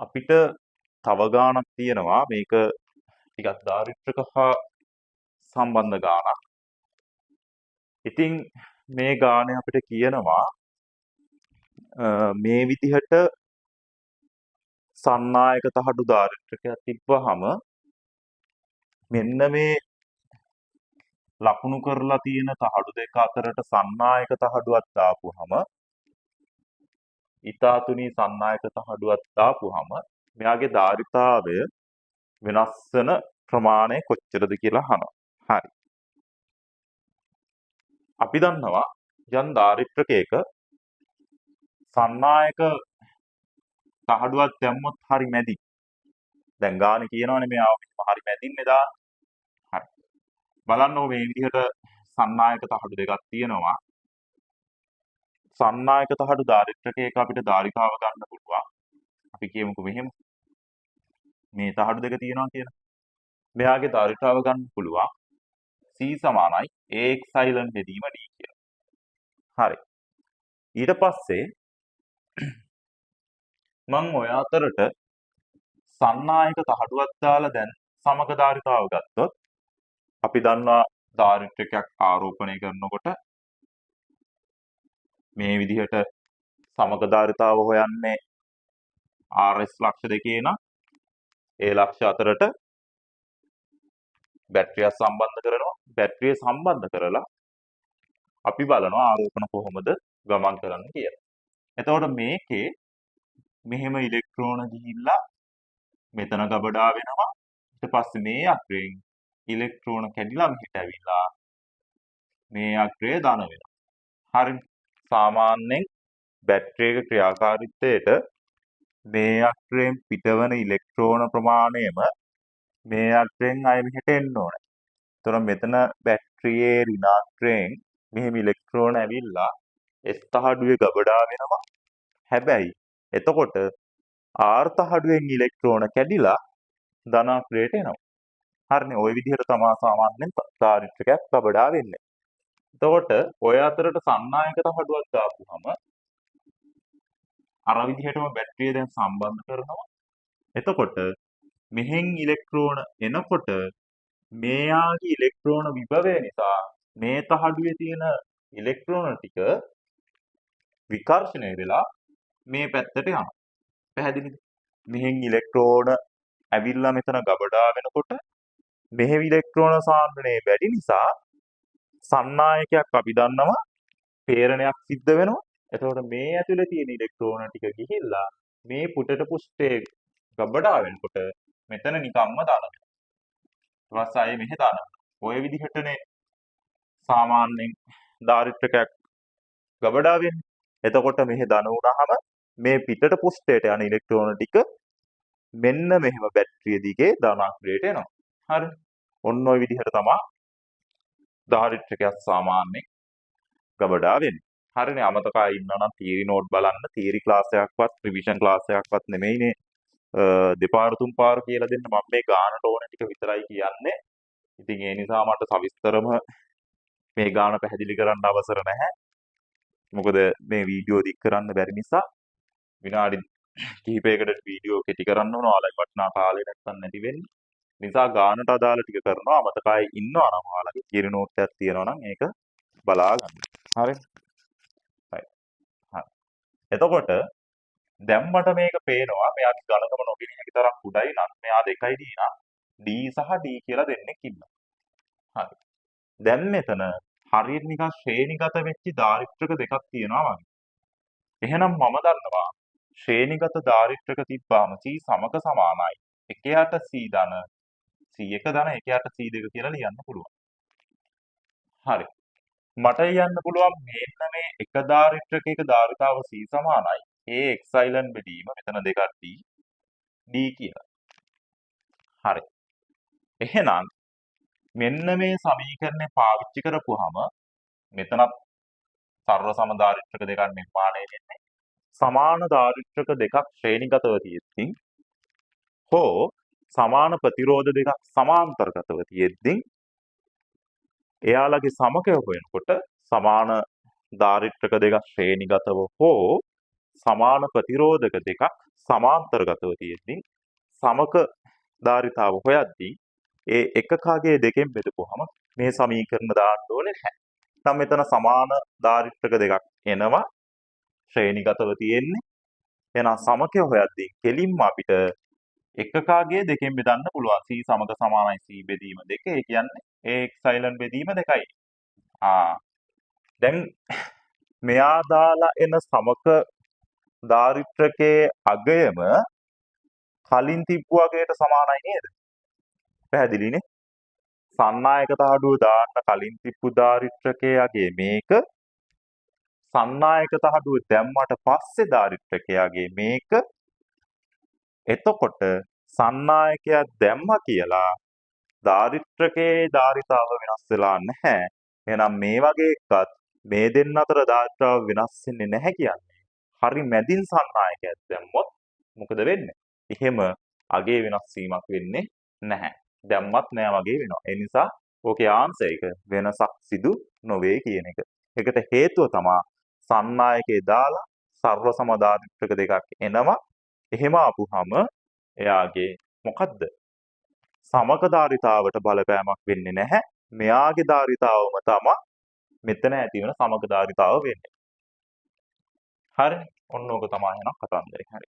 අපිට තව ගාණක් තියෙනවා මේක ටිකක් දාරිද්ර්‍යක හා සම්බන්ධ ගාණක්. ඉතින් මේ ගාණය අපිට කියනවා මේ විදිහට සන්නායක තහඩු දාරිද්ර්‍යකයක් තිබ්බහම මෙන්න මේ ලකුණු කරලා තියෙන තහඩු දෙක අතරට සන්නායක තහඩුවක් දාපුවහම ඊතාතුණී සන්නායක තහඩුවක් දාපුවහම මෙයාගේ ධාරිතාවය වෙනස් වෙන ප්‍රමාණය කොච්චරද කියලා අහනවා. හරි. අපි දන්නවා යම් දාරිද්ර්‍යකයක සන්නායක තහඩුවක් දැම්මොත් හරි මැදි. දැන් ගානේ කියනවනේ මෙයාව මෙහෙම හරි මැදින්නේ දාන්න. හරි. බලන්න මේ විදිහට සන්නායක තහඩු දෙකක් තියෙනවා. සන්නායක තහඩු දාරිද්ර්‍යකයක අපිට ධාරිතාව ගන්න පුළුවන්. අපි කියමුකෝ මෙහෙම. මේ තහඩු දෙක තියෙනවා කියලා. මෙයාගේ ධාරිතාව ගන්න පුළුවන් C සමානයි AX බෙදීම D කියලා. හරි. ඊට පස්සේ මම ඔය අතරට සන්නායක තහඩුවක් දාලා දැන් සමක ධාරිතාව ගත්තොත් අපි දන්නවා දාරිද්ර්‍යකයක් ආරෝපණය කරනකොට මේ විදිහට සමක ධාරිතාව හොයන්නේ RS ලක්ෂ දෙකේ නම් ඒ ලක්ෂ අතරට බැටරියක් සම්බන්ධ කරනවා. බැටරිය සම්බන්ධ කරලා අපි බලනවා ආරෝපණ කොහොමද ගමන් කරන්න කියලා. එතකොට මේකේ මෙහෙම ඉලෙක්ට්‍රෝන ගිහිල්ලා මෙතන ගබඩා වෙනවා. ඊට පස්සේ මේ අග්‍රයෙන් ඉලෙක්ට්‍රෝන කැඩිලා මෙහෙට ඇවිල්ලා මේ අග්‍රය ධන වෙනවා. හරිනේ. සාමාන්‍යයෙන් බැටරියක ක්‍රියාකාරීත්වයට මේ අග්‍රයෙන් පිටවන ඉලෙක්ට්‍රෝන ප්‍රමාණයම මේ අග්‍රයෙන් අය මෙහෙට එන්න ඕනේ. එතකොට මෙතන බැටරියේ ඍණාග්‍රයෙන් මෙහෙම ඉලෙක්ට්‍රෝන ඇවිල්ලා S තහඩුවේ ගබඩා වෙනවා. හැබැයි එතකොට R තහඩුවෙන් ඉලෙක්ට්‍රෝන කැඩිලා ධනාග්‍රයට එනවා. හරිනේ. ওই විදිහට තමයි සාමාන්‍යයෙන් දාරිද්ර්‍යකයක් ගබඩා වෙන්නේ. එතකොට ඔය අතරට සන්නායක තහඩුවක් දාපුවම අර විදිහටම බැටරිය දැන් සම්බන්ධ කරනවා. එතකොට මෙහෙන් ඉලෙක්ට්‍රෝන එනකොට මෙයාගේ ඉලෙක්ට්‍රෝන විභවය නිසා මේ තහඩුවේ තියෙන ඉලෙක්ට්‍රෝන ටික විකර්ෂණය වෙලා මේ පැත්තට යනවා. පැහැදිලිද? මෙහෙන් ඉලෙක්ට්‍රෝන ඇවිල්ලා මෙතන ගබඩා වෙනකොට මෙහෙ ඉලෙක්ට්‍රෝන සාන්ද්‍රණය වැඩි නිසා සන්නායකයක් අපි දන්නවා පේරණයක් සිද්ධ වෙනවා. එතකොට මේ ඇතුලේ තියෙන ඉලෙක්ට්‍රෝන ටික ගිහිල්ලා මේ පුටට පුෂ්ඨයේ ගබඩා වෙනකොට මෙතන නිකම්ම දානවා. ඊට පස්සේ ආයේ මෙහෙ දානවා. ඔය විදිහටනේ සාමාන්‍යයෙන් දාරිද්ර්‍යකයක් ගබඩා වෙන්නේ. එතකොට මෙහෙ දන වුණාම මේ පිටට පුෂ්ඨයට යන ඉලෙක්ට්‍රෝන ටික මෙන්න මෙහෙම බැටරිය දිගේ ධනාග්‍රයට එනවා. හරි. ඔන්න ඔය විදිහට තමයි දාරිද්ර්‍යකයක් සාමාන්‍යයෙන් ගබඩා වෙන්නේ. හරිනේ. අමතක අය ඉන්නවා නම් තියරි නෝට් බලන්න. තියරි ක්ලාස් එකක්වත් රිවිෂන් ක්ලාස් එකක්වත් නෙමෙයිනේ. දෙපාර තුන් පාර කියලා දෙන්න මම මේ ගානට ඕන ටික විතරයි කියන්නේ. ඉතින් ඒ නිසා මට සවිස්තරම මේ ගාන පැහැදිලි කරන්න අවසර නැහැ. මොකද මේ වීඩියෝ දික් කරන්න බැරි නිසා විනාඩි කිහිපයකට වීඩියෝ කෙටි කරන්න ඕන. ඔයාලගේ වටිනා කාලය නැත්තම් නැති වෙන්නේ. නිසා ගානට අදාළ ටික කරනවා. අමතක අය ඉන්නවා නම් ඔයාලගේ තියරි නෝට් එකක් තියෙනවා නම් ඒක බලා ගන්න. හරි. හරි. එතකොට දැන් මට මේක පේනවා මෙයාගේ ඝනකම නොගෙන හැකි තරම් කුඩයි නම් මෙයා 2යි D නම් D සහ D කියලා දෙන්නෙක් ඉන්නවා. හරි. දැන් මෙතන හරියට නිකන් ශ්‍රේණිගත වෙච්ච දාරිද්ර්‍යක දෙකක් තියෙනවා වගේ. එහෙනම් මම දන්නවා ශ්‍රේණිගත දාරිද්ර්‍යක තිබ්බාම C සමක සමානයි 1යට C ධන C1 ධන 1යට C2 කියලා ලියන්න පුළුවන්. හරි. මට කියන්න පුළුවන් මෙන්න මේ එක දාරිද්ර්‍යකයක ධාරිතාව C සමානයි AX බෙදීම මෙතන දෙකක් D කියලා. හරි. එහෙනම් මෙන්න මේ සමීකරණය පාවිච්චි කරපුවාම මෙතනත් සර්ව සම දාරිද්‍රක දෙකක් නිර්මාණය වෙන්නේ. සමාන දාරිද්‍රක දෙකක් ශ්‍රේණිගතව තියෙද්දී හෝ සමාන ප්‍රතිරෝධ දෙකක් සමාන්තරගතව තියෙද්දී එයාලගේ සමකය හොයනකොට සමාන දාරිද්‍රක දෙකක් ශ්‍රේණිගතව හෝ සමාන ප්‍රතිරෝධක දෙකක් සමාන්තරගතව තියෙද්දී සමක ධාරිතාව හොයද්දී ඒ එකකගේ දෙකෙන් බෙදපුවහම මේ සමීකරණ දාන්න ඕනේ නැහැ. නම් මෙතන සමාන ධාරිත්‍රක දෙකක් එනවා ශ්‍රේණිගතව තියෙන්නේ. එහෙනම් සමකය හොයද්දී කෙලින්ම අපිට එකකගේ දෙකෙන් බෙදන්න පුළුවන්. c සමක සමානයි c බෙදීම 2. ඒ කියන්නේ ax බෙදීම 2යි. දැන් මෙයා දාලා එන සමක ධාරිත්‍රකයේ අගයම කලින් තිබ්බු අගයට සමානයි නේද? පැහැදිලිනේ? සන්නායක තහඩුව දාන්න කලින් තිබ්බු ධාරිත්‍රකයේ අගය මේක. සන්නායක තහඩුව දැම්මට පස්සේ ධාරිත්‍රකයේ අගය මේක. එතකොට සන්නායකයක් දැම්මා කියලා ධාරිත්‍රකයේ ධාරිතාව වෙනස් වෙලා නැහැ. එහෙනම් මේ වගේ එකත් මේ දෙන්න අතර ධාරිතාව වෙනස් වෙන්නේ නැහැ කියන්නේ. හරි මැදින් සන්නායකයක් දැම්මොත් මොකද වෙන්නේ? එහෙම අගේ වෙනස් වීමක් වෙන්නේ නැහැ. දැම්මත් නෑ වගේ වෙනවා. ඒ නිසා ඕකේ ආන්සර් එක වෙනසක් සිදු නොවේ කියන එක. ඒකට හේතුව තමයි සන්නායකේ දාලා සර්ව සමධාරිත්‍රක දෙකක් එනවා. එහෙම ආපුහම එයාගේ මොකද්ද? සමක ධාරිතාවට බලපෑමක් වෙන්නේ නැහැ. මෙයාගේ ධාරිතාවම තමයි මෙතන ඇති වෙන සමක ධාරිතාව වෙන්නේ. හරිනේ. ඔන්න ඕක තමයි එහෙනම් කතන්දරේ. හරි.